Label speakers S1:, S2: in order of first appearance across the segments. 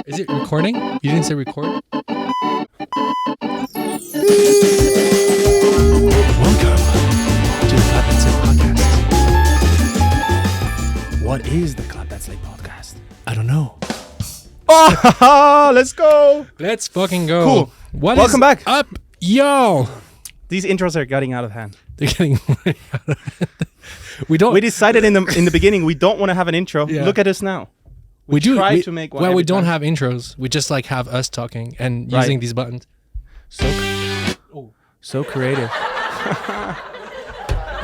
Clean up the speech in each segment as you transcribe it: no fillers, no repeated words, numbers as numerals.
S1: Is it recording? You didn't say record? Welcome to the That Slate podcast.
S2: What is the That Slate podcast?
S1: I don't know.
S2: Oh, let's go.
S1: Let's fucking go.
S2: Cool.
S1: Welcome
S2: back.
S1: Up, yo.
S2: These intros are getting out of hand.
S1: They're getting way out of hand. We
S2: decided in the beginning we don't want to have an intro.
S1: Yeah.
S2: Look at us now.
S1: We
S2: try to make one.
S1: Well, we
S2: every
S1: don't
S2: time.
S1: have intros. We just like have us talking and
S2: Right.
S1: using these buttons.
S2: So creative.
S1: All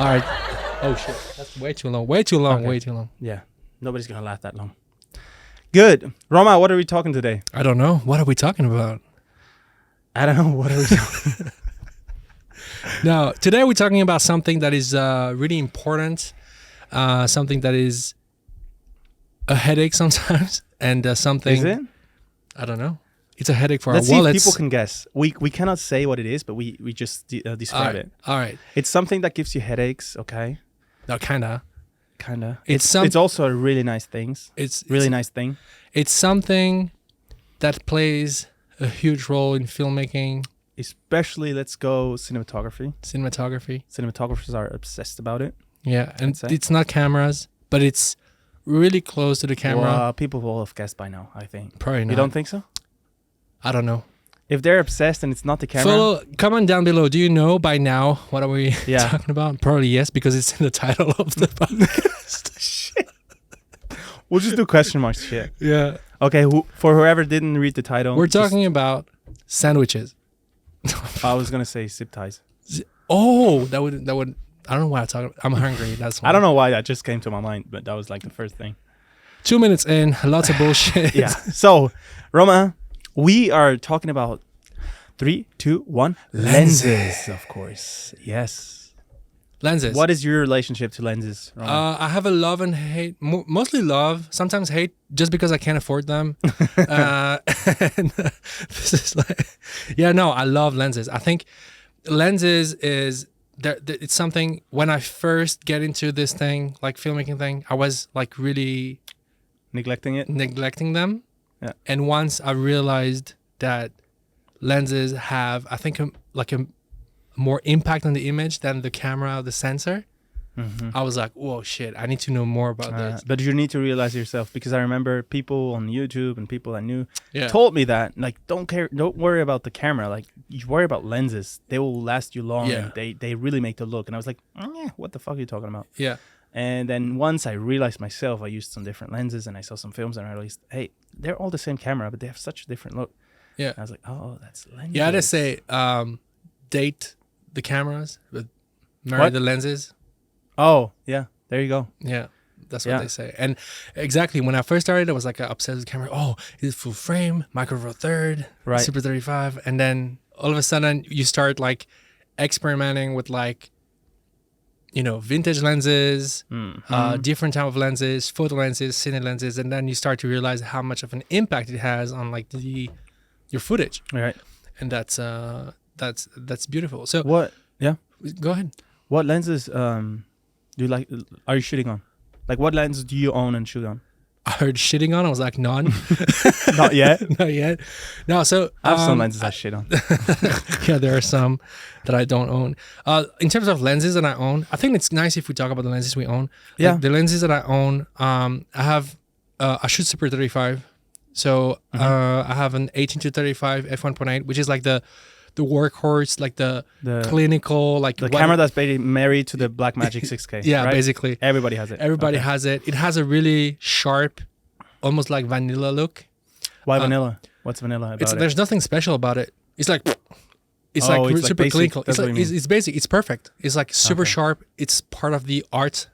S1: right. Oh shit. That's way too long. Way too long.
S2: Okay.
S1: Way too long.
S2: Yeah. Nobody's gonna laugh that long. Good. Roma, what are we talking today?
S1: I don't know. What are we talking about?
S2: I don't know. What are we talking?
S1: Now, today we're talking about something that is really important, something that is a headache sometimes, and something...
S2: Is it?
S1: I don't know. It's a headache for
S2: Let's
S1: our
S2: see
S1: wallets.
S2: if people can guess. We cannot say what it is, but we just describe it.
S1: All right.
S2: It's something that gives you headaches, okay?
S1: No, kinda.
S2: Kinda.
S1: It's
S2: It's also a really nice thing.
S1: It's
S2: Nice thing.
S1: It's something that plays a huge role in filmmaking,
S2: Especially, let's go cinematography.
S1: cinematography.
S2: Cinematographers are obsessed about it.
S1: Yeah, and
S2: say.
S1: it's not cameras, but it's really close to the camera.
S2: Well, people will have guessed by now, I think.
S1: Probably not.
S2: You don't think so?
S1: I don't know.
S2: If they're obsessed and it's not the camera.
S1: Follow, comment down below. Do you know by now what are we
S2: Yeah.
S1: talking about? Probably yes, because it's in the title of the podcast.
S2: Shit. We'll just do question marks shit.
S1: Yeah.
S2: Okay, for whoever didn't read the title.
S1: We're talking about sandwiches.
S2: I was going to say zip ties.
S1: Oh, that would, I don't know why I'm talking. I'm hungry. That's why.
S2: I don't know why that just came to my mind, but that was like the first thing.
S1: 2 minutes in, lots of bullshit.
S2: Yeah. So, Roma, we are talking about 3, 2, 1. Lenses, of course. Yes.
S1: Lenses.
S2: What is your relationship to lenses, Roma?
S1: I have a love and hate, mostly love, sometimes hate, just because I can't afford them. And this is like, yeah, no, I love lenses. I think lenses is, it's something, when I first get into this thing, like filmmaking thing, I was like really
S2: Neglecting it?
S1: neglecting them.
S2: Yeah.
S1: And once I realized that lenses have, I think, like a more impact on the image than the camera, the sensor, I was like, whoa, shit, I need to know more about this.
S2: But you need to realize yourself, because I remember people on YouTube and people I knew
S1: Yeah.
S2: told me that, like, don't worry about the camera, like, you worry about lenses. They will last you long.
S1: Yeah.
S2: And they really make the look. And I was like, what the fuck are you talking about?
S1: Yeah.
S2: And then once I realized myself, I used some different lenses and I saw some films and I realized, hey, they're all the same camera, but they have such a different look.
S1: Yeah.
S2: And I was like, oh, that's lenses.
S1: Yeah, they say date the cameras, but marry
S2: What?
S1: the lenses.
S2: Oh, yeah, there you go.
S1: Yeah, that's what
S2: Yeah.
S1: they say. And exactly, when I first started, I was like obsessed with the camera. Oh, is it full frame, micro four third,
S2: Right.
S1: Super 35? And then all of a sudden you start like experimenting with like, you know, vintage lenses, different type of lenses, photo lenses, cine lenses, and then you start to realize how much of an impact it has on like your footage.
S2: All right.
S1: And that's beautiful. So
S2: What? Yeah.
S1: go ahead.
S2: What lenses do you like? Are you shooting on? Like, what lenses do you own and shoot on?
S1: I heard shitting on. I was like, none.
S2: Not yet.
S1: Not yet. No, so
S2: I have some lenses I shit on.
S1: yeah, there are some that I don't own. In terms of lenses that I own, I think it's nice if we talk about the lenses we own.
S2: Yeah.
S1: Like the lenses that I own, I have, I shoot Super 35. So I have an 18-35 f1.8, which is like the workhorse, like the clinical, like
S2: the camera that's basically married to the Blackmagic 6K.
S1: yeah,
S2: right?
S1: basically.
S2: Everybody has it.
S1: Everybody
S2: Okay.
S1: has it. It has a really sharp, almost like vanilla look.
S2: Why vanilla? What's vanilla about it?
S1: There's nothing special about it. It's like
S2: it's like
S1: super
S2: basic.
S1: clinical.
S2: That's
S1: It's
S2: what
S1: like
S2: you mean.
S1: it's basic. It's perfect. It's like super
S2: Okay.
S1: sharp. It's part of the art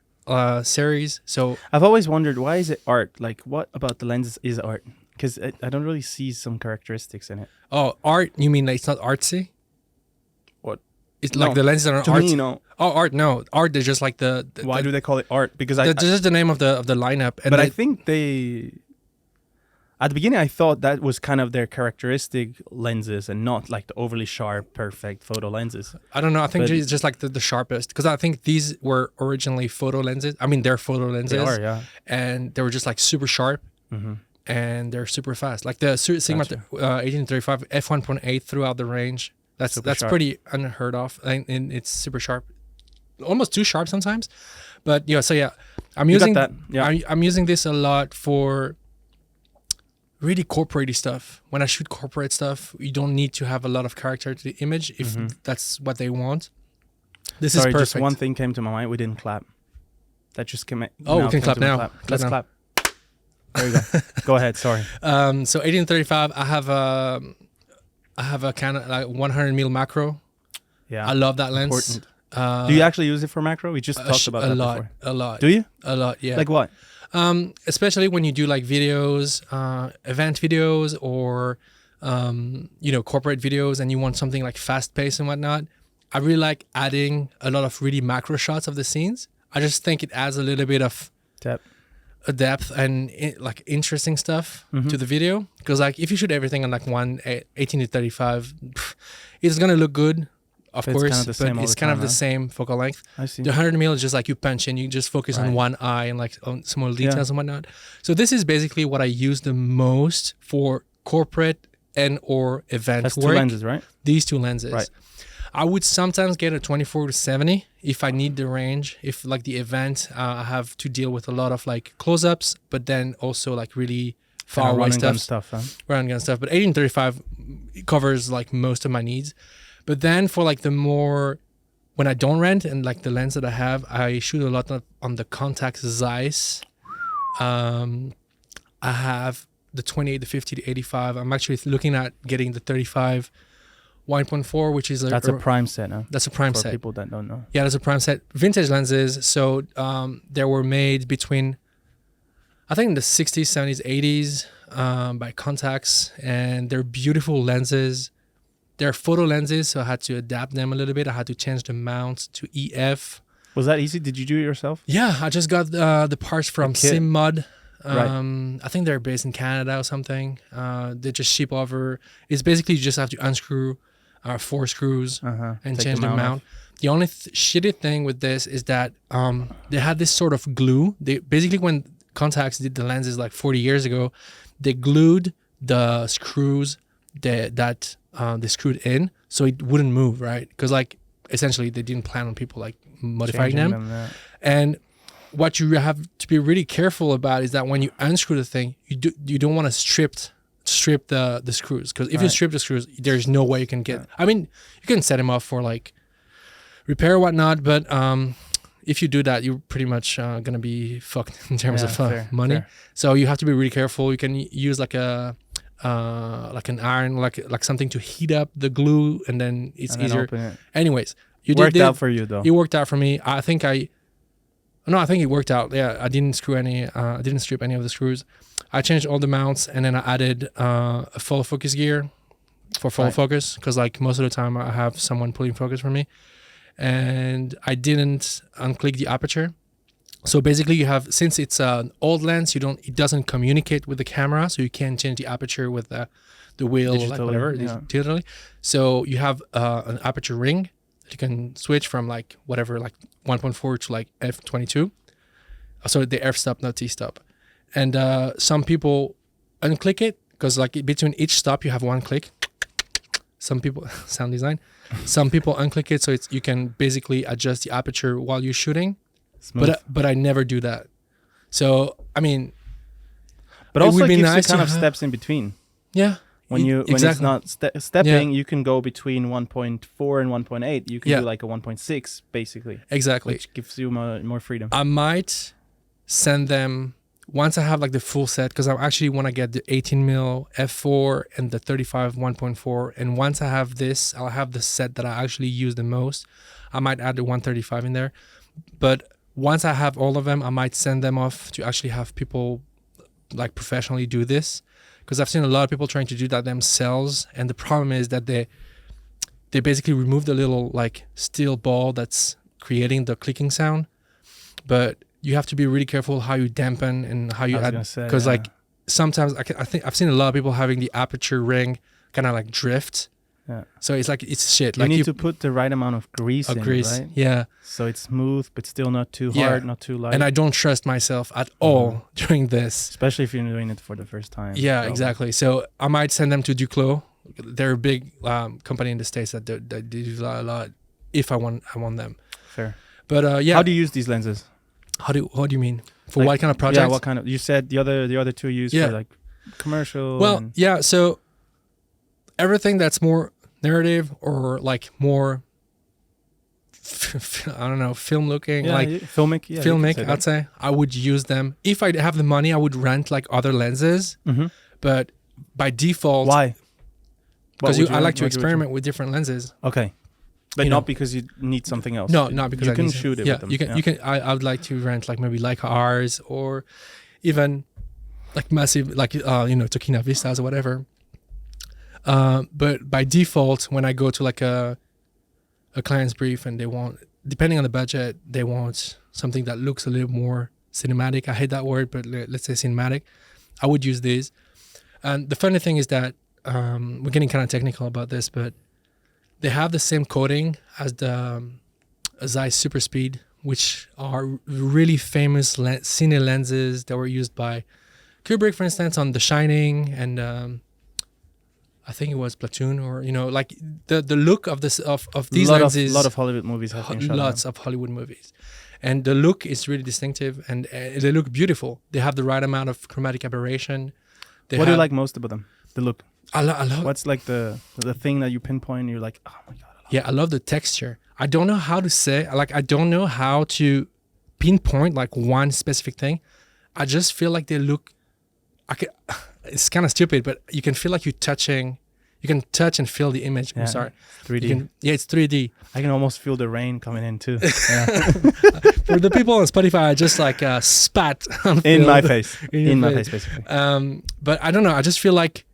S1: series. So
S2: I've always wondered, why is it art? Like, what about the lenses is art? Because I don't really see some characteristics in it.
S1: art. You mean like it's not artsy?
S2: What?
S1: It's
S2: No.
S1: like the lenses are
S2: To
S1: art.
S2: me, no.
S1: Oh, art. No, art is just like the
S2: Why do they call it art? Because
S1: this is the name of the lineup. And
S2: but I
S1: they-
S2: think they... At the beginning, I thought that was kind of their characteristic lenses and not like the overly sharp, perfect photo lenses.
S1: I don't know. I think
S2: But-
S1: it's just like the sharpest, because I think these were originally photo lenses. I mean, they're photo lenses.
S2: They are, yeah.
S1: And they were just like super sharp.
S2: Mm-hmm.
S1: and they're super fast. Like the Sigma
S2: Gotcha.
S1: 1835 f1.8 throughout the range. That's
S2: Super sharp.
S1: pretty unheard of, and it's super sharp, almost too sharp sometimes. But yeah, so yeah, I'm
S2: You got
S1: using
S2: that. Yeah.
S1: I'm using this a lot for really corporate stuff. When I shoot corporate stuff, you don't need to have a lot of character to the image if that's what they want. This
S2: Sorry,
S1: is perfect.
S2: just one thing came to my mind. We didn't clap. That just came.
S1: Oh,
S2: now
S1: we can
S2: came
S1: clap
S2: to my
S1: now.
S2: Clap.
S1: Clap
S2: Let's
S1: now.
S2: clap. There you go. Go ahead. Sorry.
S1: So 1835, I have a kind of like 100mm macro.
S2: Yeah.
S1: I love that lens.
S2: Important. Do you actually use it for macro? We just talked about that before.
S1: A lot.
S2: Do you?
S1: A lot, yeah.
S2: Like what?
S1: Especially when you do like videos, event videos, or corporate videos, and you want something like fast paced and whatnot. I really like adding a lot of really macro shots of the scenes. I just think it adds a little bit of depth and like interesting stuff to the video. Because like if you shoot everything on like 18 to 35, it's gonna look good, of course, but it's kind of the same focal length.
S2: I see.
S1: The 100mm is just like you punch in, you just focus on one eye and like on small details and whatnot. So this is basically what I use the most for corporate and or event
S2: That's
S1: work.
S2: 2 lenses, right?
S1: These 2 lenses.
S2: Right.
S1: I would sometimes get a 24 to 70 if I need the range. If like the event, I have to deal with a lot of like close-ups, but then also like really far away stuff. Run and gun stuff. But 1835 covers like most of my needs. But then for like the more, when I don't rent and like the lens that I have, I shoot a lot on the Contax Zeiss. I have the 28, the 50, the 85. I'm actually looking at getting the 35 1.4, which is
S2: that's a prime set, huh?
S1: That's a prime
S2: for
S1: set.
S2: People that don't know.
S1: Yeah, that's a prime set. Vintage lenses. So they were made between, I think, in the 60s, 70s, 80s by Contax, and they're beautiful lenses. They're photo lenses, so I had to adapt them a little bit. I had to change the mount to EF.
S2: Was that easy? Did you do it yourself?
S1: Yeah, I just got the parts from SimMod.
S2: Right.
S1: I think they're based in Canada or something. They just ship over. It's basically you just have to unscrew 4 screws and change the mount. The only shitty thing with this is that they had this sort of glue. They basically, when Contax did the lenses like 40 years ago, they glued the screws that they screwed in so it wouldn't move, right? Because like essentially they didn't plan on people like modifying them. And what you have to be really careful about is that when you unscrew the thing, you don't want to strip the screws, because if you strip the screws, there's no way you can get. I mean, you can set them off for like repair or whatnot, but if you do that, you're pretty much gonna be fucked in terms of money. Fair. So you have to be really careful. You can use like an iron, like something to heat up the glue, and then it's easier. Open it. Anyways,
S2: it worked out for you though.
S1: It worked out for me. I think it worked out. Yeah, I didn't strip any of the screws. I changed all the mounts, and then I added a full focus gear for full focus, because like most of the time I have someone pulling focus for me, and I didn't unclick the aperture. So basically, you have, since it's an old lens, it doesn't communicate with the camera, so you can't change the aperture with the wheel, digitally, like whatever, digitally. So you have an aperture ring that you can switch from like whatever, like 1.4 to like f22. So the f-stop, not t-stop. And some people unclick it, because like between each stop you have one click. Some people sound design. Some people unclick it, so you can basically adjust the aperture while you're shooting. Smooth. But I never do that. So I mean,
S2: but also it gives nice you kind of steps in between.
S1: Yeah.
S2: When it's not stepping, you can go between 1.4 and 1.8. You can do like a 1.6 basically.
S1: Exactly.
S2: Which gives you more freedom.
S1: I might send them once I have like the full set, because I actually want to get the 18mm f4 and the 35 1.4. And once I have this, I'll have the set that I actually use the most. I might add the 135 in there. But once I have all of them, I might send them off to actually have people like professionally do this. Because I've seen a lot of people trying to do that themselves, and the problem is that they basically remove the little like steel ball that's creating the clicking sound, but you have to be really careful how you dampen and how you add, because like sometimes I think I've seen a lot of people having the aperture ring kind of like drift,
S2: Yeah.
S1: So it's like it's shit.
S2: You
S1: Like
S2: need to put the right amount of grease in, right?
S1: Yeah.
S2: So it's smooth, but still not too hard, not too light.
S1: And I don't trust myself at all during this.
S2: Especially if you're doing it for the first time.
S1: Yeah,
S2: so.
S1: exactly. So I might send them to Duclos. They're a big company in the States that do a lot. If I want them.
S2: Fair.
S1: But yeah.
S2: How do you use these lenses?
S1: How do you mean? For
S2: like,
S1: what kind of projects?
S2: Yeah, what kind of? You said the other two used for like commercial.
S1: Well, yeah. So everything that's more narrative or like more, I don't know, film looking, like filmic, I'd say I would use them. If I have the money, I would rent like other lenses. But by default,
S2: why?
S1: Because I like to experiment with different lenses.
S2: Okay. But not because you need something else.
S1: No, not because
S2: you can shoot it with them.
S1: You can. I would like to rent like maybe Leica R's or even like massive, like Tokina Vistas or whatever. But by default, when I go to like a client's brief and they want, depending on the budget, they want something that looks a little more cinematic. I hate that word, but let's say cinematic. I would use these. And the funny thing is that we're getting kind of technical about this, but they have the same coating as the Zeiss Super Speed, which are really famous cine lenses that were used by Kubrick, for instance, on The Shining, and I think it was Platoon, or like the look of this of these lenses.
S2: A lot of Hollywood movies have been shot.
S1: Lots of Hollywood movies, and the look is really distinctive, and they look beautiful. They have the right amount of chromatic aberration.
S2: What do you like most about them? The look.
S1: I love.
S2: What's like the thing that you pinpoint? And you're like, oh my god.
S1: I love the texture. I don't know how to say. I don't know how to pinpoint like one specific thing. I just feel like they look. It's kind of stupid, but you can feel like you're touching. You can touch and feel the image.
S2: Yeah,
S1: I'm sorry.
S2: 3D.
S1: It's 3D.
S2: I can almost feel the rain coming in too.
S1: For the people on Spotify, I just like spat on
S2: in my face. In my face, basically.
S1: But I don't know. I just feel like,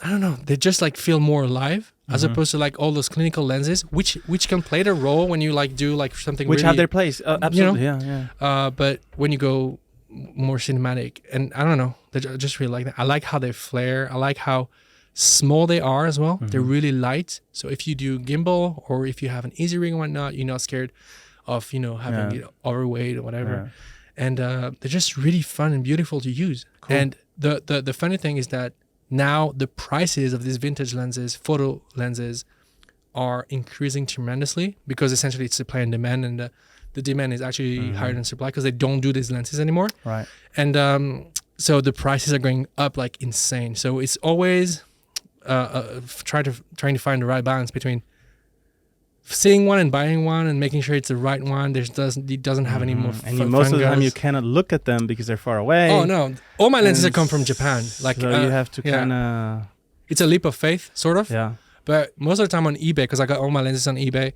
S1: I don't know. They just like feel more alive as opposed to like all those clinical lenses, which can play their role when you like do like something
S2: which
S1: really,
S2: have their place. Absolutely. Yeah.
S1: But when you go more cinematic, and I don't know, I just really like that. I like how they flare. I like how small they are as well. They're really light. So if you do gimbal or if you have an easy rig and whatnot, you're not scared of having overweight or whatever. And they're just really fun and beautiful to use. Cool. And the funny thing is that now the prices of these vintage lenses, photo lenses, are increasing tremendously because essentially it's supply and demand, and the demand is actually higher than supply because they don't do these lenses anymore.
S2: Right.
S1: And so the prices are going up like insane. So it's always trying to find the right balance between seeing one and buying one and making sure it's the right one. It doesn't have any more.
S2: And most of the time you cannot look at them because they're far away.
S1: Oh no! All my lenses come from Japan. Like
S2: so you have to kind of.
S1: It's a leap of faith, sort of.
S2: Yeah.
S1: But most of the time on eBay, because I got all my lenses on eBay,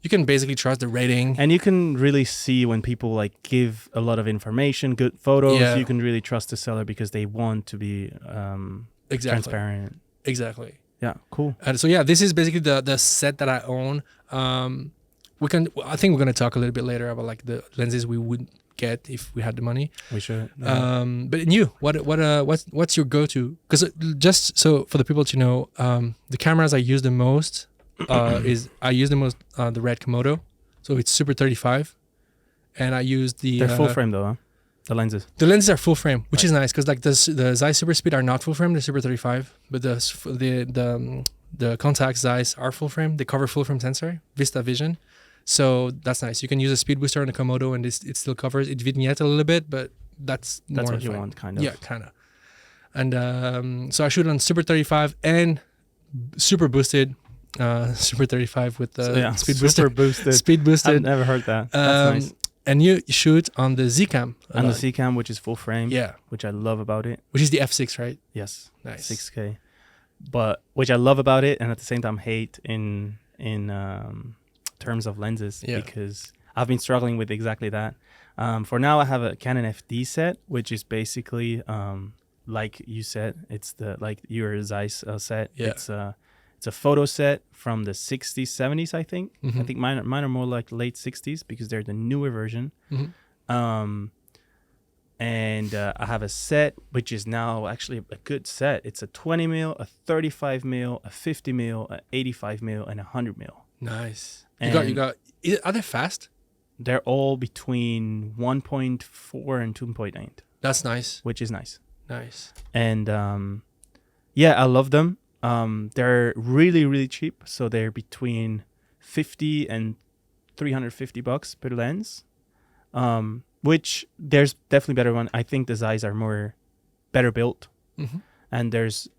S1: you can basically trust the rating.
S2: And you can really see when people like give a lot of information, good photos. Yeah. You can really trust the seller because they want to be transparent.
S1: Exactly.
S2: Yeah, cool.
S1: And so this is basically the set that I own. I think we're gonna talk a little bit later about like the lenses we would get if we had the money.
S2: We should.
S1: Yeah. But in you, what's your go-to? Because just so for the people to know, the cameras I use the most the red Komodo, so it's Super 35, and I use
S2: They're full frame though, huh? The lenses.
S1: The lenses are full frame, which is nice because like the Zeiss Super Speed are not full frame. They're Super 35, but the Contax Zeiss are full frame. They cover full frame sensor, Vista Vision, so that's nice. You can use a speed booster on the Komodo, and it still covers it vignette a little bit, but that's more
S2: what you want, kind of.
S1: Yeah, kind of. And so I shoot on Super 35 and super boosted. Super 35 with the speed booster.
S2: Super boosted.
S1: Speed boosted.
S2: I've never heard that. That's nice.
S1: And you shoot on the Z-Cam.
S2: On the Z-Cam, which is full frame.
S1: Yeah.
S2: Which I love about it.
S1: Which is the F6, right?
S2: Yes.
S1: Nice.
S2: 6K. But which I love about it, and at the same time hate in terms of lenses because I've been struggling with exactly that. For now, I have a Canon FD set, which is basically like you said, it's your Zeiss set. Yeah. It's a photo set from the 60s, 70s, I think. I think mine are more like late 60s because they're the newer version. and I have a set which is now actually a good set. It's a 20 mil, a 35 mil, a 50 mil, a 85 mil, and a 100 mil.
S1: Nice.
S2: And
S1: you got. Are they fast?
S2: they're all between 1.4 and 2.8.
S1: That's nice.
S2: Which is nice.
S1: Nice.
S2: And I love them. They're really, really cheap. So they're between 50 and $350 per lens. Which there's definitely better one. I think the Zeiss are more better built.
S1: Mm-hmm.
S2: And there's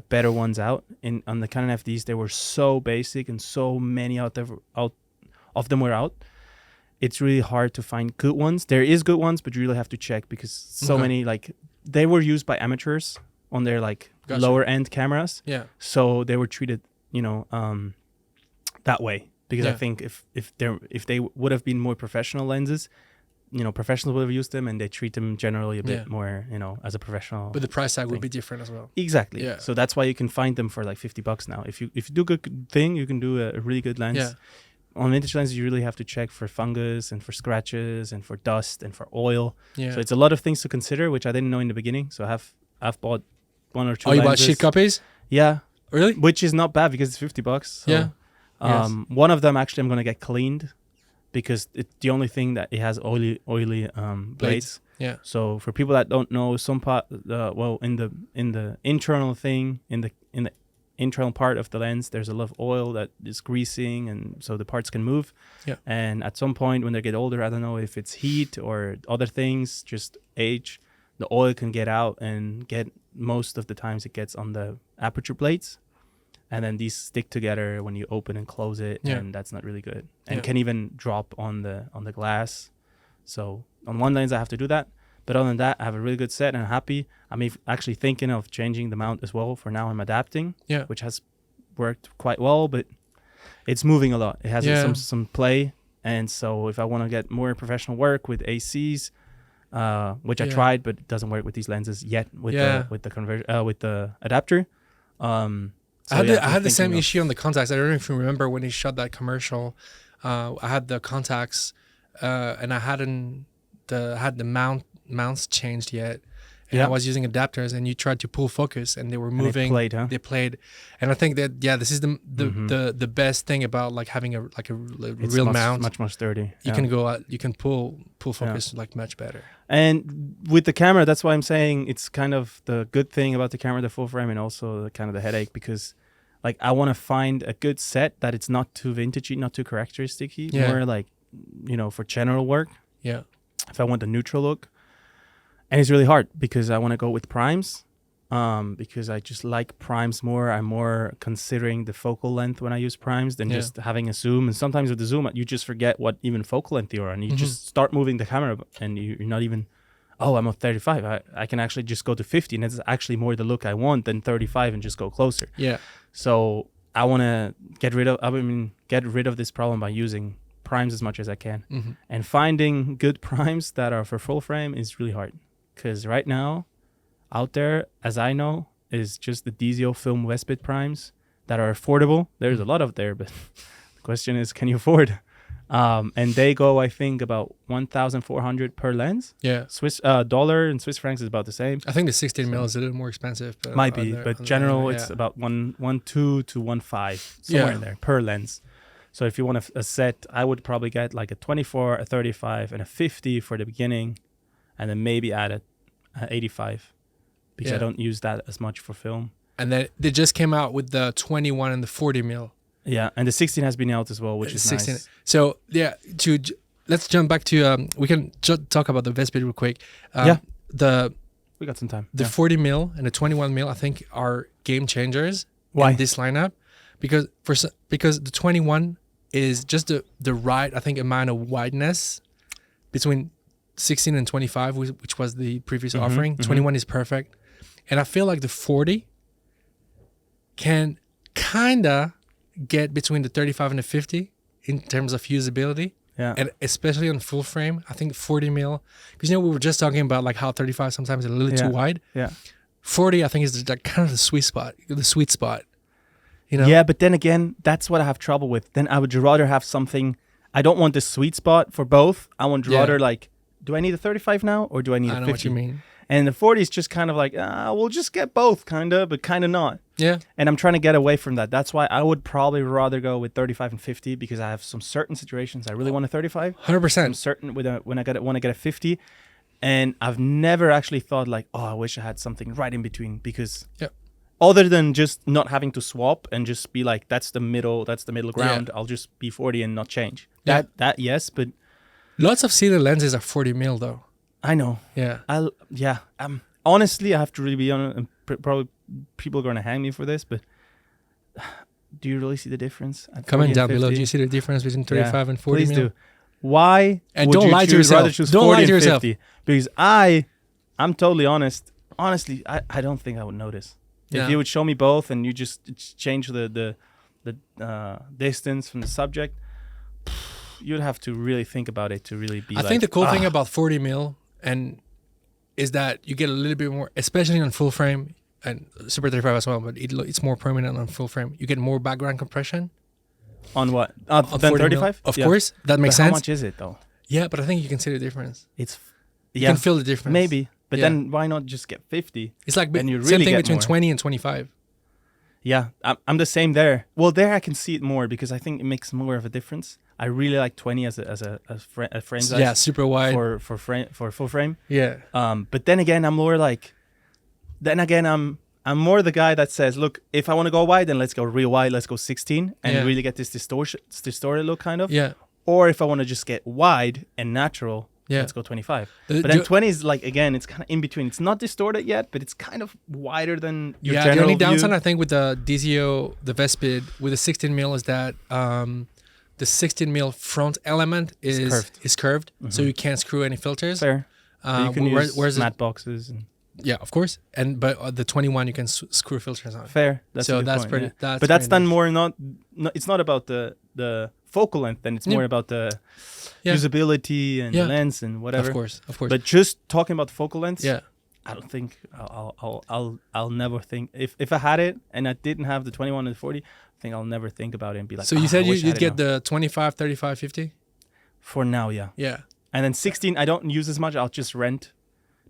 S2: better ones out. On the Canon FDs, they were so basic and so many out of them were out. It's really hard to find good ones. There is good ones, but you really have to check because so many, like, they were used by amateurs on their like lower end cameras. Yeah. So they were treated, that way. Because I think if they would have been more professional lenses, professionals would have used them, and they treat them generally a bit more, as a professional.
S1: But the price tag would be different as well.
S2: Exactly. Yeah. So that's why you can find them for like $50 now. If you do a good thing, you can do a really good lens. Yeah. On vintage lenses, you really have to check for fungus and for scratches and for dust and for oil. Yeah. So it's a lot of things to consider, which I didn't know in the beginning. So I've bought one or two.
S1: Oh, you bought shit copies?
S2: Yeah.
S1: Really?
S2: Which is not bad because it's $50. So,
S1: yeah.
S2: One of them actually I'm gonna get cleaned because it's the only thing that it has oily blades. Yeah. So for people that don't know, some part, in the internal thing, in the internal part of the lens, there's a lot of oil that is greasing, and so the parts can move. Yeah. And at some point when they get older, I don't know if it's heat or other things, just age, the oil can get out and most of the times it gets on the aperture plates. And then these stick together when you open and close it, and that's not really good. And can even drop on the glass. So on one lens I have to do that. But other than that, I have a really good set and I'm happy. I'm actually thinking of changing the mount as well. For now, I'm adapting, which has worked quite well, but it's moving a lot. It has some play. And so if I want to get more professional work with ACs, which I tried, but it doesn't work with these lenses yet with the adapter.
S1: I had the same issue on the contacts. I don't know if you remember when he shot that commercial. I had the contacts, and I hadn't had the mounts changed yet. And I was using adapters, and you tried to pull focus, and they were moving. They played, and I think that this is the best thing about like having a real mount.
S2: Much more sturdy.
S1: You can go out. You can pull focus like much better.
S2: And with the camera, that's why I'm saying it's kind of the good thing about the camera, the full frame, and also kind of the headache, because like I want to find a good set that it's not too vintagey, not too characteristic-y, more like for general work. Yeah. If I want a neutral look. And it's really hard because I want to go with primes, because I just like primes more. I'm more considering the focal length when I use primes than just having a zoom. And sometimes with the zoom, you just forget what even focal length you are. And you just start moving the camera and you're not even, I'm at 35. I can actually just go to 50. And it's actually more the look I want than 35 and just go closer. Yeah. So I want to get rid of this problem by using primes as much as I can. And finding good primes that are for full frame is really hard. Because right now, out there, as I know, is just the Desio Film Westbit primes that are affordable. There's a lot out there, but the question is, can you afford? And they go, I think, about 1,400 per lens. Yeah. Swiss dollar and Swiss francs is about the same.
S1: I think the 16 mil is a little more expensive. But
S2: might be, but general, it's about 1.2 to 1.5, somewhere in there per lens. So if you want a set, I would probably get like a 24, a 35, and a 50 for the beginning. And then maybe add a 85 because I don't use that as much for film. And
S1: then they just came out with the 21 and the 40 mil.
S2: Yeah, and the 16 has been out as well, which is 16. Nice.
S1: So let's jump back to we can talk about the Vespid real quick.
S2: We got some time.
S1: The 40 mil and the 21 mil, I think, are game changers.
S2: Why?
S1: In this lineup, because the 21 is just the right, I think, amount of wideness between 16 and 25, which was the previous offering. 21 is perfect. And I feel like the 40 can kind of get between the 35 and the 50 in terms of usability. Yeah. And especially on full frame, I think 40 mil, because we were just talking about like how 35 sometimes is a little too wide. Yeah. 40, I think, is like kind of the sweet spot.
S2: Yeah, but then again, that's what I have trouble with. Then I would rather have something. I don't want the sweet spot for both. I would rather like do I need a 35 now or do I need a 50?
S1: I know what you mean.
S2: And the 40 is just kind of like, we'll just get both, kind of, but kind of not.
S1: Yeah.
S2: And I'm trying to get away from that. That's why I would probably rather go with 35 and 50 because I have some certain situations I really want a 35.
S1: 100%.
S2: I'm certain when I want to get a 50. And I've never actually thought like, I wish I had something right in between because other than just not having to swap and just be like, that's the middle ground. I'll just be 40 and not change.
S1: Yeah.
S2: That yes, but
S1: lots of cine lenses are 40 mil though.
S2: I know.
S1: Yeah.
S2: Honestly, I have to really be honest, and probably people are going to hang me for this, but do you really see the difference?
S1: Comment down below. Do you see the difference between 35 and 40
S2: please
S1: mil?
S2: do. Why?
S1: And
S2: would
S1: don't
S2: you
S1: lie to
S2: choose,
S1: yourself.
S2: rather choose
S1: Don't
S2: 40
S1: lie to
S2: and
S1: yourself.
S2: 50? Because I'm totally honest. Honestly, I don't think I would notice.
S1: Yeah.
S2: If you would show me both and you just change the distance from the subject, you'd have to really think about it to really be
S1: I think the cool thing about 40 mil is that you get a little bit more, especially on full frame and Super 35 as well, but it's more permanent on full frame. You get more background compression.
S2: On what? Than 35?
S1: Of course, that makes
S2: but
S1: sense.
S2: How much is it though?
S1: Yeah, but I think you can see the difference. You
S2: Yeah,
S1: can feel the difference.
S2: maybe. But then why not just get 50?
S1: It's like
S2: Then you
S1: same
S2: really
S1: thing
S2: get
S1: between
S2: more.
S1: 20 and 25.
S2: Yeah, I'm the same there. Well, there I can see it more because I think it makes more of a difference. I really like 20 as a frame size.
S1: Yeah, super wide.
S2: For full frame.
S1: Yeah.
S2: But then again, I'm more like. Then again, I'm more the guy that says, look, if I want to go wide, then let's go real wide. Let's go 16 and really get this distorted look kind of.
S1: Yeah.
S2: Or if I want to just get wide and natural, let's go 25. But then 20 is like, again, it's kind of in between. It's not distorted yet, but it's kind of wider than your general
S1: the only
S2: view.
S1: downside I think with the DZO, the Vespid, with the 16 mil is that the 16 mil front element is curved, so you can't screw any filters.
S2: Fair. You can use matte boxes.
S1: Yeah, of course. But the 21 you can screw filters on.
S2: Fair. That's
S1: pretty.
S2: Yeah. But that's done more not. It's not about the focal length. Then it's more about the usability and the lens and whatever.
S1: Of course.
S2: But just talking about the focal lengths.
S1: Yeah.
S2: I don't think I'll never think if I had it and I didn't have the 21 and the 40. I think I'll never think about it and be like.
S1: So you said you'd get the 25, 35, 50.
S2: For now, yeah.
S1: Yeah.
S2: And then 16, I don't use as much. I'll just rent.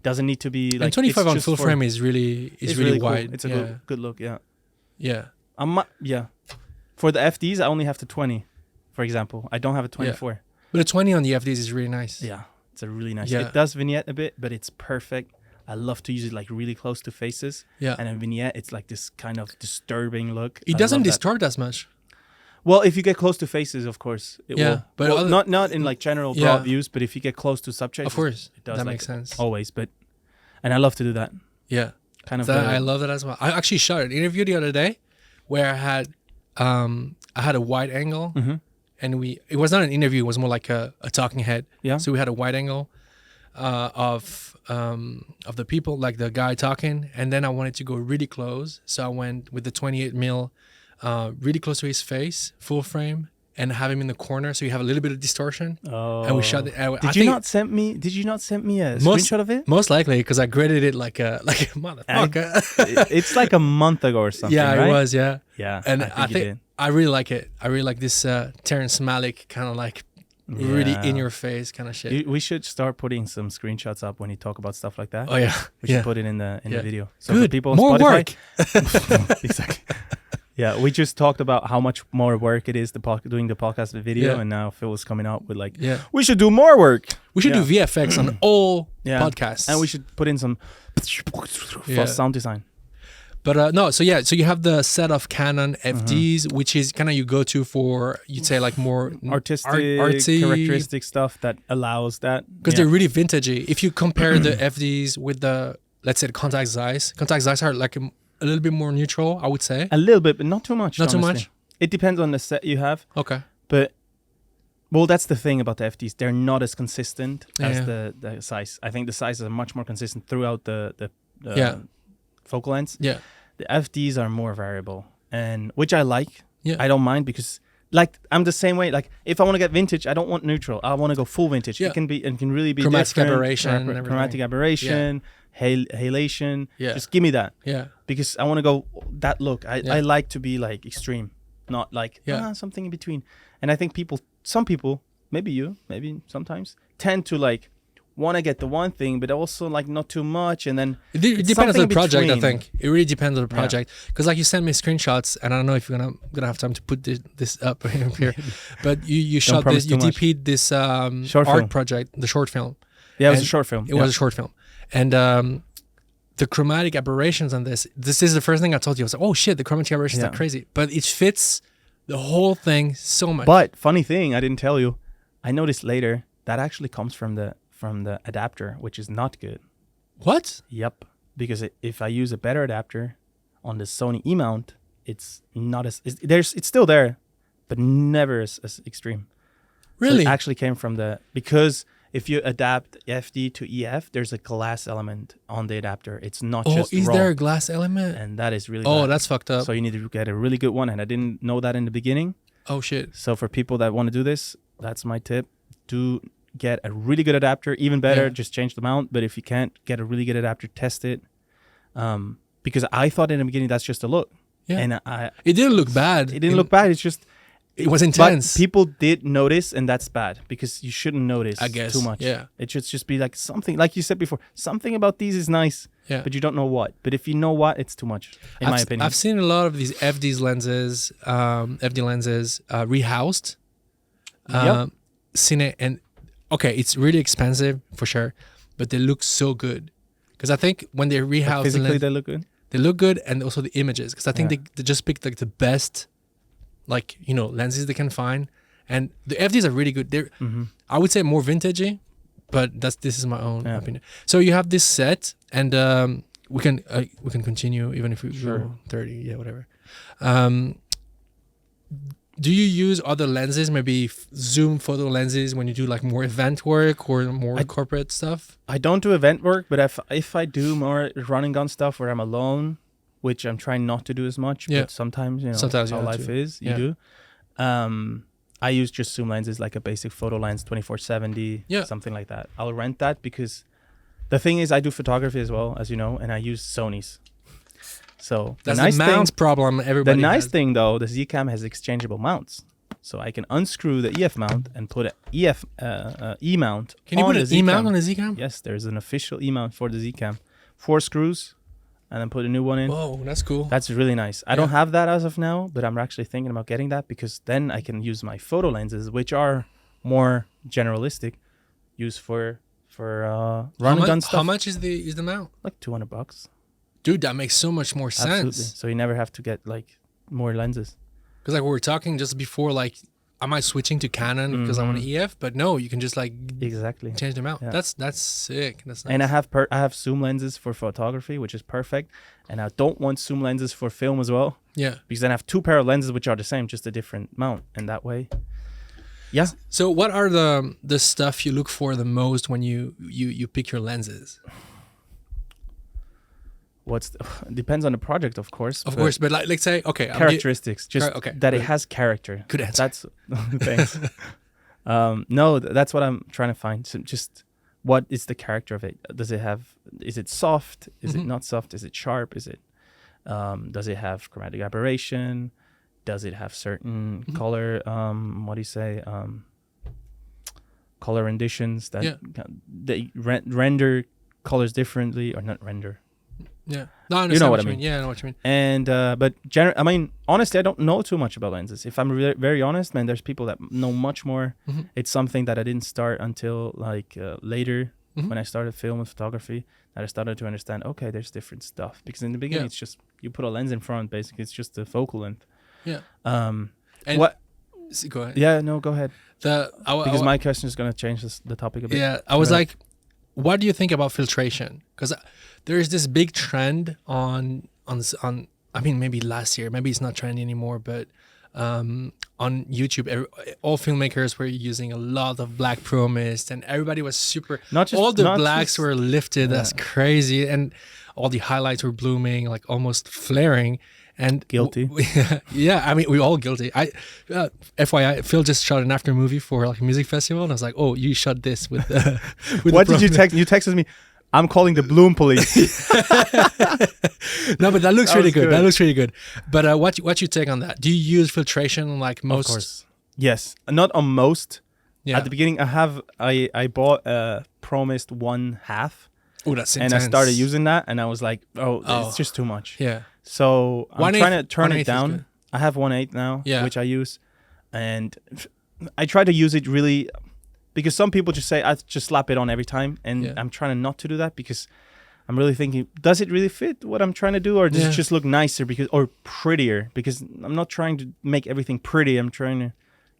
S2: Doesn't need to be like.
S1: And 25 on full frame is really wide.
S2: Cool. It's a good look. Yeah.
S1: Yeah.
S2: For the FDs, I only have the 20, for example. I don't have a 24.
S1: Yeah. But the 20 on the FDs is really nice.
S2: Yeah, it's a really nice.
S1: Yeah.
S2: It does vignette a bit, but it's perfect. I love to use it like really close to faces.
S1: Yeah.
S2: And in vignette, it's like this kind of disturbing look.
S1: It doesn't distort as much.
S2: Well, if you get close to faces, of course, it will.
S1: But
S2: not in like general broad views, but if you get close to subjects,
S1: of course,
S2: it does.
S1: That makes sense.
S2: Always, and I love to do that.
S1: Yeah,
S2: kind of.
S1: I love that as well. I actually shot an interview the other day where I had a wide angle, and it was not an interview; it was more like a talking head.
S2: Yeah.
S1: So we had a wide angle of the people, like the guy talking, and then I wanted to go really close, so I went with the 28 mil. Really close to his face, full frame, and have him in the corner, so you have a little bit of distortion.
S2: Oh,
S1: and we shot it.
S2: Did you not send me a screenshot of it?
S1: Most likely, because I graded it like a motherfucker.
S2: It's like a month ago or something.
S1: Yeah,
S2: right?
S1: It was. Yeah.
S2: Yeah,
S1: and I think I really like it. I really like this Terrence Malick kind of like really in your face kind of shit.
S2: We should start putting some screenshots up when you talk about stuff like that.
S1: Oh yeah,
S2: we should put it in the video. So
S1: good.
S2: For people on
S1: more
S2: Spotify,
S1: work.
S2: Exactly. Yeah, we just talked about how much more work it is doing the podcast video, and now Phil was coming out with like, we should do more work.
S1: We should do VFX on all podcasts,
S2: and we should put in some sound design.
S1: But no, so you have the set of Canon FDs, which is kind of you go to for, you'd say like more
S2: artistic,
S1: artsy
S2: characteristic stuff that allows that.
S1: Because they're really vintagey. If you compare the FDs with the, let's say, the Contact Zeiss are like a little bit more neutral, I would say.
S2: A little bit, but not too much.
S1: Not
S2: honestly.
S1: too much?
S2: It depends on the set you have.
S1: Okay.
S2: But, well, that's the thing about the FDs. They're not as consistent as the size. I think the sizes are much more consistent throughout the focal lengths.
S1: Yeah.
S2: The FDs are more variable, and which I like.
S1: Yeah.
S2: I don't mind because, like, I'm the same way. Like, if I want to get vintage, I don't want neutral. I want to go full vintage.
S1: Yeah.
S2: It can really be
S1: chromatic
S2: different.
S1: aberration,
S2: chromatic aberration, halation.
S1: Yeah.
S2: Just give me that.
S1: Yeah.
S2: Because I want to go that look. I like to be like extreme, not like something in between. And I think some people, maybe you, maybe sometimes, tend to like want to get the one thing, but also like not too much, and then
S1: it depends on the project.
S2: between.
S1: I think it really depends on the project because like you sent me screenshots, and I don't know if you're gonna have time to put this up here, but you shot this, you DP'd this
S2: short
S1: art
S2: film.
S1: project, the short film.
S2: Yeah, it was a short film.
S1: It was a short film, and the chromatic aberrations on this is the first thing I told you. I was like, oh shit, the chromatic aberrations are crazy, but it fits the whole thing so much.
S2: But funny thing, I didn't tell you, I noticed later that actually comes from the adapter, which is not good.
S1: What?
S2: Yep, because if I use a better adapter on the Sony E mount, it's not as it's still there, but never as extreme.
S1: Really?
S2: So it actually came from because if you adapt FD to EF, there's a glass element on the adapter. It's not just
S1: is
S2: raw.
S1: there a glass element?
S2: And that is really
S1: Oh,
S2: bad.
S1: that's fucked up.
S2: So you need to get a really good one, and I didn't know that in the beginning.
S1: Oh shit.
S2: So for people that want to do this, that's my tip. Do get a really good adapter. Even better, just change the mount. But if you can't get a really good adapter, test it. Because I thought in the beginning that's just a look.
S1: Yeah.
S2: And
S1: it didn't look bad.
S2: It didn't look bad. It's just
S1: it was intense.
S2: But people did notice, and that's bad because you shouldn't notice too much.
S1: Yeah.
S2: It should just be like something, like you said before, something about these is nice, but you don't know what. But if you know what, it's too much, in my opinion.
S1: I've seen a lot of these FD lenses rehoused. And okay, it's really expensive for sure, but they look so good. Because I think when they rehouse
S2: physically, they look good.
S1: They look good, and also the images. Because I think they just picked like the best, like lenses they can find, and the FDs are really good. They're I would say more vintagey, but this is my own opinion. So you have this set, and we can continue even if we go 30, whatever. Do you use other lenses, maybe zoom photo lenses, when you do like more event work or more corporate stuff?
S2: I don't do event work, but if I do more run and gun stuff where I'm alone, which I'm trying not to do as much, but sometimes how life is, you do. I use just zoom lenses, like a basic photo lens, 2470, something like that. I'll rent that because the thing is I do photography as well, as you know, and I use Sony's. So
S1: that's the mounts problem everybody
S2: The nice
S1: has.
S2: thing though, the Z-Cam has exchangeable mounts. So I can unscrew the EF mount and put an E mount.
S1: Can you put an E mount on a Z-Cam?
S2: Yes, there's an official E mount for the Z-Cam. 4 screws, and then put a new one in.
S1: Whoa, that's cool.
S2: That's really nice. I don't have that as of now, but I'm actually thinking about getting that because then I can use my photo lenses, which are more generalistic, use for run and gun stuff.
S1: How much is the mount?
S2: Like $200.
S1: Dude, that makes so much more sense.
S2: Absolutely. So you never have to get like more lenses.
S1: Because like we were talking just before, like, am I switching to Canon because I want an EF? But no, you can just like change them out. Yeah. That's sick. That's nice.
S2: And I have zoom lenses for photography, which is perfect. And I don't want zoom lenses for film as well.
S1: Yeah.
S2: Because then I have 2 pair of lenses which are the same, just a different mount. And that way,
S1: So what are the stuff you look for the most when you pick your lenses?
S2: Depends on the project, of course.
S1: Of course, but like, let's say, okay,
S2: characteristics, it has character.
S1: Good answer.
S2: That's thanks. No, that's what I'm trying to find. So just what is the character of it? Is it soft? Is it not soft? Is it sharp? Does it have chromatic aberration? Does it have certain color? Color renditions that they render colors differently, or not render.
S1: Yeah, no, I understand.
S2: You know what I mean.
S1: Yeah, I know what you mean.
S2: And but honestly, I don't know too much about lenses. If I'm very honest, man, there's people that know much more. It's something that I didn't start until like later when I started film and photography, that I started to understand. Okay, there's different stuff, because in the beginning it's just you put a lens in front. Basically, it's just the focal length.
S1: Yeah.
S2: And
S1: what? Go ahead.
S2: Yeah, no, go ahead.
S1: Because
S2: my question is gonna change the topic a bit.
S1: Yeah, I was like, what do you think about filtration? Because there is this big trend on I mean, maybe last year, maybe it's not trendy anymore, but on YouTube, all filmmakers were using a lot of black pro mist, and everybody was super. All the blacks were lifted. That's crazy, and all the highlights were blooming, like almost flaring. And
S2: guilty.
S1: Yeah, I mean, we're all guilty. FYI, Phil just shot an after movie for like a music festival, and I was like, "Oh, you shot this with."
S2: What did you text? You texted me, "I'm calling the bloom police."
S1: No, but that looks really good. That looks really good. But what's your take on that? Do you use filtration like most?
S2: Of course. Yes, not on most.
S1: Yeah.
S2: At the beginning, I bought promised 1/2.
S1: Oh, that's
S2: and
S1: intense.
S2: I started using that, and I was like, it's just too much.
S1: Yeah.
S2: So I'm trying to turn it
S1: 1/8
S2: down. I have 1/8 now,
S1: Yeah.
S2: which I use, and I try to use it really, because some people just say I just slap it on every time, and I'm trying not to do that because I'm really thinking, does it really fit what I'm trying to do, or does it just look nicer or prettier? Because I'm not trying to make everything pretty. I'm trying to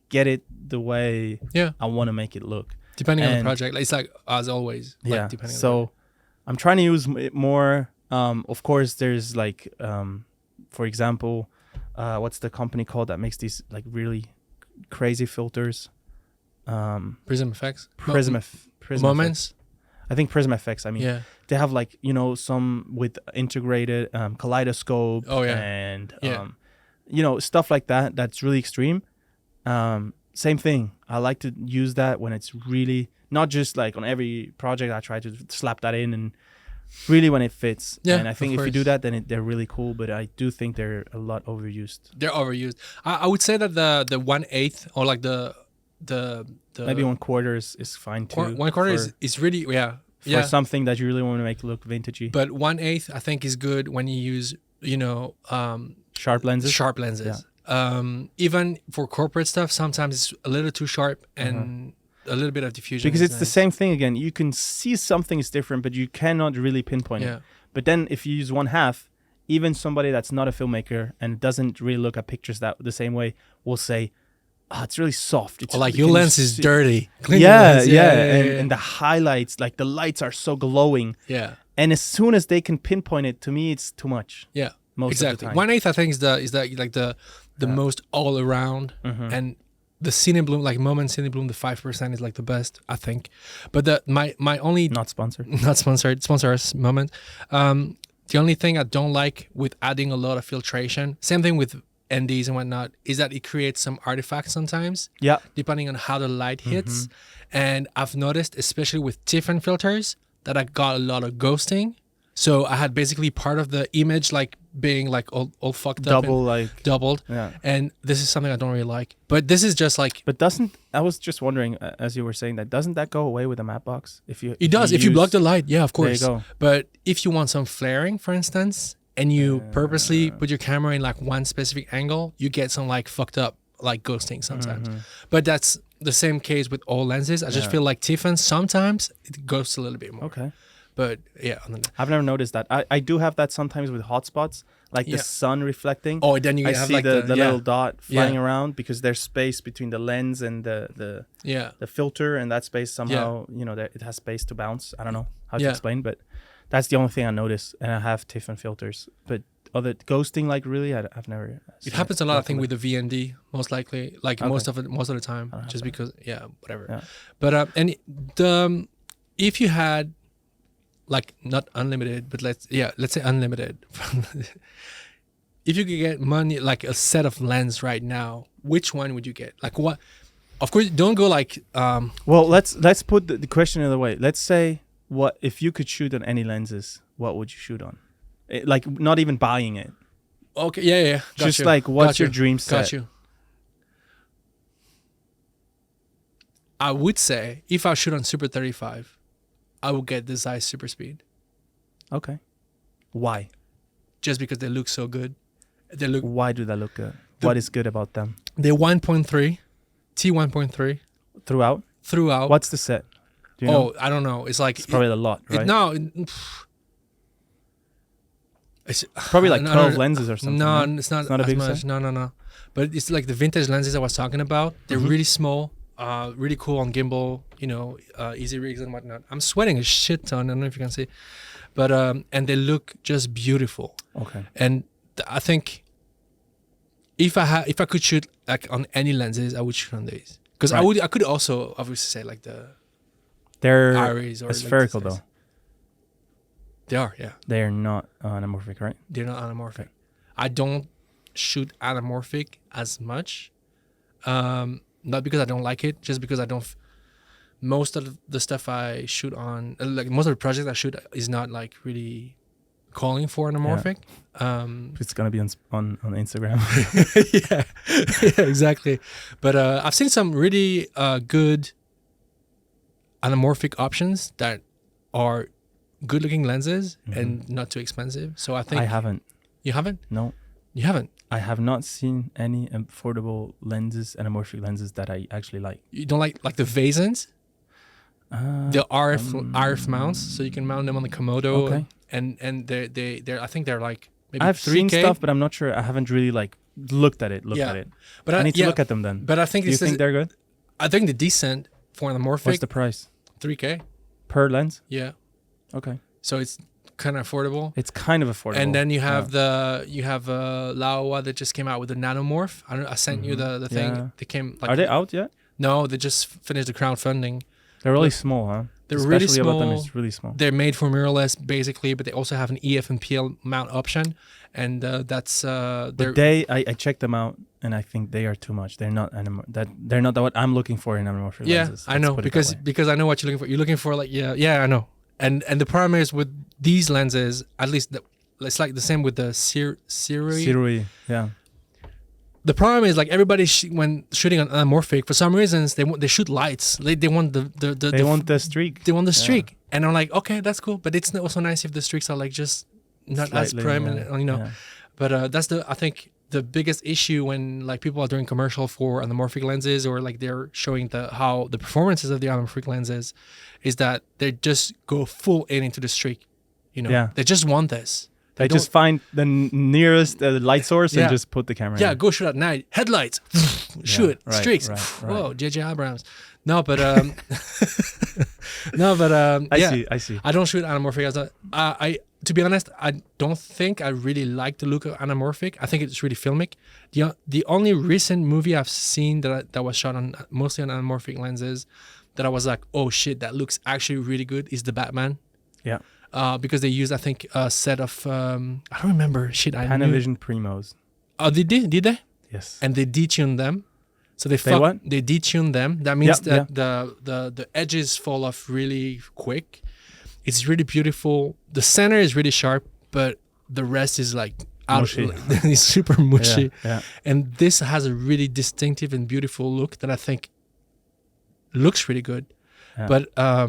S2: get it the way I want to make it look.
S1: Depending on the project, it's like as always.
S2: Yeah.
S1: Depending
S2: so I'm trying to use it more. Of course, there's like, for example, what's the company called that makes these like really crazy filters?
S1: Prism Effects.
S2: Prism
S1: Moments.
S2: I think Prism Effects. I mean, they have like, some with integrated kaleidoscope. And stuff like that. That's really extreme. Same thing. I like to use that when it's really not just like on every project. I try to slap that in, and really when it fits. And I think if you do that, then they're really cool. But I do think they're a lot overused.
S1: They're overused. I would say that the 1/8 or like the
S2: maybe 1/4 is fine too.
S1: 1/4 is really
S2: for something that you really want to make look vintagey.
S1: But 1/8 I think is good when you use
S2: sharp lenses.
S1: Even for corporate stuff, sometimes it's a little too sharp and a little bit of diffusion.
S2: Because it's the same thing again. You can see something is different, but you cannot really pinpoint it. But then if you use 1/2, even somebody that's not a filmmaker and doesn't really look at pictures the same way will say, it's really soft. It's
S1: like your lens is dirty.
S2: And the highlights, like the lights are so glowing.
S1: Yeah.
S2: And as soon as they can pinpoint it, to me, it's too much.
S1: Yeah.
S2: Most
S1: exactly.
S2: of the time.
S1: 1/8 I think is the most all around, and the Cine Bloom, like Moment Cine Bloom, the 5% is like the best, I think. But my only
S2: not sponsored
S1: sponsor us Moment. The only thing I don't like with adding a lot of filtration, same thing with NDs and whatnot, is that it creates some artifacts sometimes.
S2: Yeah.
S1: Depending on how the light hits, and I've noticed, especially with different filters, that I got a lot of ghosting. So I had basically part of the image like being like all fucked up. Doubled.
S2: Yeah.
S1: And this is something I don't really like. But this is just like...
S2: But I was just wondering, as you were saying that, doesn't that go away with a matte box?
S1: It does. If you block the light, yeah, of course.
S2: There you go.
S1: But if you want some flaring, for instance, and you purposely put your camera in like one specific angle, you get some like fucked up like ghosting sometimes. But that's the same case with all lenses. I just feel like Tiffin, sometimes it ghosts a little bit more.
S2: Okay.
S1: But
S2: I've never noticed that. I do have that sometimes with hotspots, like the sun reflecting.
S1: Oh, then you
S2: I
S1: have
S2: see
S1: like
S2: the little dot flying around because there's space between the lens and the filter, and that space somehow it has space to bounce. I don't know how to explain, but that's the only thing I notice. And I have Tiffin filters, but other ghosting, like really, I've never.
S1: It happens a lot, I think, with the VND, most likely, like most of the time, just because whatever. Yeah. But if you had, like, not unlimited, but let's say unlimited. If you could get money, like a set of lens right now, which one would you get? Like what? Of course, don't go like.
S2: Well, let's put the question the other way. Let's say, what if you could shoot on any lenses? What would you shoot on? Like not even buying it.
S1: Okay. Yeah.
S2: Just like what's your dream set?
S1: Got you. I would say if I shoot on Super 35. I will get the Zeiss Super Speed.
S2: Okay. Why?
S1: Just because they look so good.
S2: Why do they look good? What is good about them?
S1: They're 1.3, T1.3. Throughout.
S2: What's the set? Do you know?
S1: I don't know. It's like...
S2: It's probably a lot, right?
S1: It's
S2: probably like 12 lenses or something.
S1: No,
S2: right?
S1: it's not
S2: a big
S1: much.
S2: set?
S1: No. But it's like the vintage lenses I was talking about. They're really small. Really cool on gimbal, easy rigs and whatnot. I'm sweating a shit ton. I don't know if you can see, but and they look just beautiful.
S2: Okay.
S1: And I think if I could shoot like on any lenses, I would shoot on these because I could also obviously say like
S2: they're
S1: Iris or
S2: spherical
S1: like
S2: though.
S1: They are, yeah.
S2: They are not anamorphic, right?
S1: They're not anamorphic. I don't shoot anamorphic as much. Not because I don't like it, just because I don't. Most of the stuff I shoot on, like most of the projects I shoot, is not like really calling for anamorphic.
S2: It's gonna be on Instagram.
S1: yeah, exactly. But I've seen some really good anamorphic options that are good looking lenses and not too expensive. So I think
S2: I haven't.
S1: You haven't?
S2: No.
S1: You haven't?
S2: I have not seen any affordable lenses, anamorphic lenses that I actually like.
S1: You don't like the Vasens? The RF mounts, so you can mount them on the Komodo.
S2: Okay.
S1: And they're I think they're like maybe
S2: I've
S1: 3K.
S2: seen stuff, but I'm not sure. I haven't really like looked at it.
S1: But
S2: I need to look at them then.
S1: But I think
S2: Do you think they're good?
S1: I think the decent for anamorphic.
S2: What's the price?
S1: 3K
S2: Per lens?
S1: Yeah.
S2: Okay.
S1: So it's kind of affordable.
S2: It's kind of affordable.
S1: And then you have Laowa that just came out with the nanomorph. I sent you the thing.
S2: Yeah.
S1: They came. Like,
S2: are they out yet?
S1: No, they just finished the crowdfunding.
S2: They're really small, huh?
S1: They're
S2: Especially
S1: really small.
S2: about them, it's really small.
S1: They're made for mirrorless, basically, but they also have an EF and PL mount option, and that's.
S2: But I checked them out, and I think they are too much. They're not they're not what I'm looking for in anamorphic lenses.
S1: I know because I know what you're looking for. You're looking for like I know. And the problem is with these lenses, at least it's like the same with the Sirui.
S2: Yeah.
S1: The problem is like everybody when shooting on anamorphic, for some reasons they shoot lights. They want
S2: they want the streak.
S1: They want the streak, and I'm like, okay, that's cool, but it's also nice if the streaks are like just not slightly, as prominent, you know. Yeah. But that's I think the biggest issue when like people are doing commercial for anamorphic lenses or like they're showing how the performances of the anamorphic lenses is that they just go full into the streak, you know. Yeah. They just want this.
S2: They just find the nearest light source and just put the camera in.
S1: Yeah, go shoot at night. Headlights. Shoot. Streaks. Right. Whoa, J.J. Abrams. No, but
S2: I see.
S1: I don't shoot anamorphic. I to be honest, I don't think I really like the look of anamorphic. I think it's really filmic. The only recent movie I've seen that was shot on mostly on anamorphic lenses that I was like, oh shit, that looks actually really good is the Batman.
S2: Yeah.
S1: Because they used, I think, a set of I don't remember.
S2: Panavision Primos.
S1: Oh, did they?
S2: Yes.
S1: And they detuned them. So they detuned them. That means the edges fall off really quick. It's really beautiful. The center is really sharp, but the rest is like mushy. It's super mushy.
S2: Yeah.
S1: And this has a really distinctive and beautiful look that I think looks really good. Yeah. But I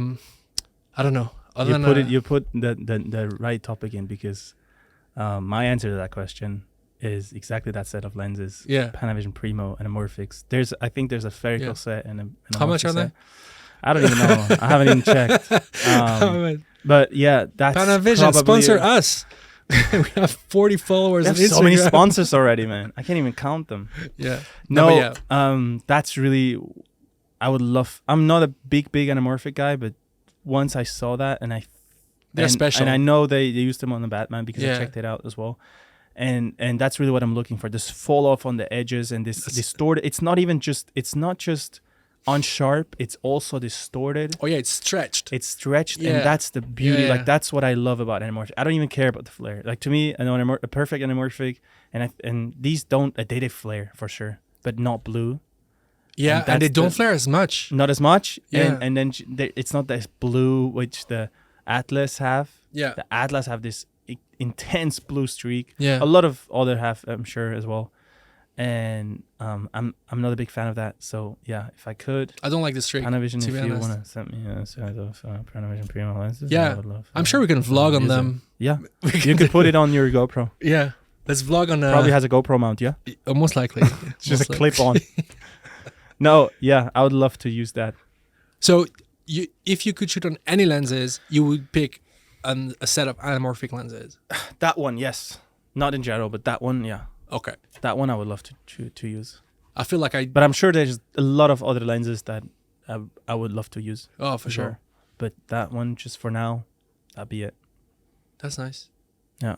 S1: don't know.
S2: You put the right topic in because my answer to that question is exactly that set of lenses.
S1: Yeah.
S2: Panavision Primo anamorphics. I think there's a spherical set and an
S1: how much are they?
S2: I don't even know. I haven't even checked. But yeah, that's
S1: Panavision sponsor us. We have 40 followers.
S2: We have so many sponsors already, man. I can't even count them.
S1: Yeah.
S2: No. That's really. I would love. I'm not a big anamorphic guy, but once I saw that
S1: they're special,
S2: and I know they used them on the Batman because I checked it out as well, and that's really what I'm looking for. This fall off on the edges and this distorted. It's not just unsharp. It's also distorted.
S1: Oh yeah, it's stretched.
S2: And that's the beauty. Like that's what I love about anamorphic. I don't even care about the flare. Like to me, a perfect anamorphic, and these don't they flare for sure, but not blue.
S1: Yeah, and they don't flare as much.
S2: Not as much. Yeah. And then it's not this blue which the Atlas have.
S1: Yeah.
S2: The Atlas have this intense blue streak.
S1: Yeah.
S2: A lot of other have, I'm sure, as well. And I'm not a big fan of that. So yeah, if I could,
S1: I don't like the streak.
S2: Panavision, if you want to send me a set of Panavision Primo lenses,
S1: yeah, I would love. I'm sure we can vlog on them.
S2: Yeah, you can put it on your GoPro.
S1: Yeah, let's vlog on.
S2: Probably has a GoPro mount. Yeah,
S1: most likely.
S2: Just a clip on. No, yeah, I would love to use that.
S1: So, if you could shoot on any lenses, you would pick a set of anamorphic lenses.
S2: That one, yes. Not in general, but that one, yeah.
S1: Okay.
S2: That one I would love to use.
S1: I feel like
S2: But I'm sure there's a lot of other lenses that I would love to use.
S1: Oh, for sure.
S2: But that one, just for now, that'd be it.
S1: That's nice.
S2: Yeah.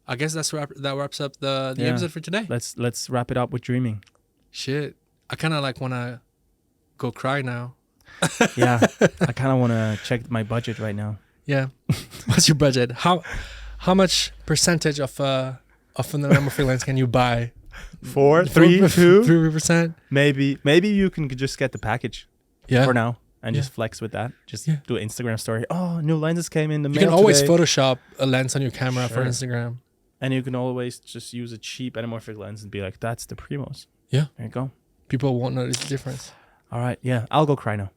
S1: I guess that wraps up the episode for today.
S2: Let's wrap it up with dreaming.
S1: Shit. I kind of like want to go cry now.
S2: Yeah, I kind of want to check my budget right now.
S1: Yeah, what's your budget? How much percentage of an anamorphic lens can you buy? 3%.
S2: Maybe you can just get the package.
S1: Yeah.
S2: For now and just flex with that. Just do an Instagram story. Oh, new lenses came in the mail.
S1: You can always
S2: today.
S1: Photoshop a lens on your camera for Instagram.
S2: And you can always just use a cheap anamorphic lens and be like, that's the Primos.
S1: Yeah,
S2: there you go.
S1: People won't notice the difference.
S2: All right. Yeah. I'll go cry now.